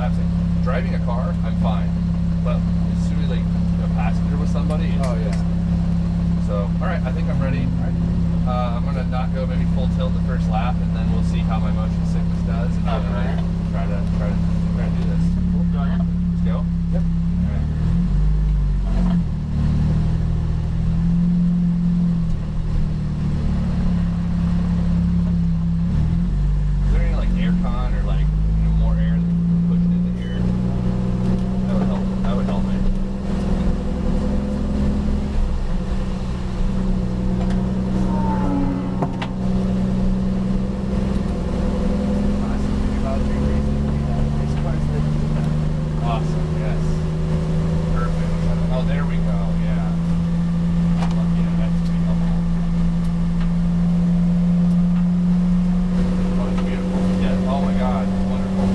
collapsing. Driving a car, I'm fine, but as soon as like a passenger with somebody, it's just, so all right, I think I'm ready. All right. I'm gonna not go maybe full tilt the first lap, and then we'll see how my motion sickness does, and try to do this. Cool. Go ahead. Let's go. Yep. All right. Is there any like air con or like more air that we can push into here? That would help. That would help me. Awesome, yes. Perfect. Oh, there we go, yeah. Yeah, that's pretty helpful. Oh, it's beautiful. Yeah, oh my god, it's wonderful.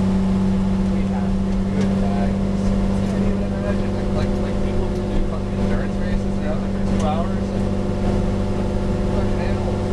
We have good bags. Can you imagine, like people who do fucking endurance races, they're out there for 2 hours, and fucking animals.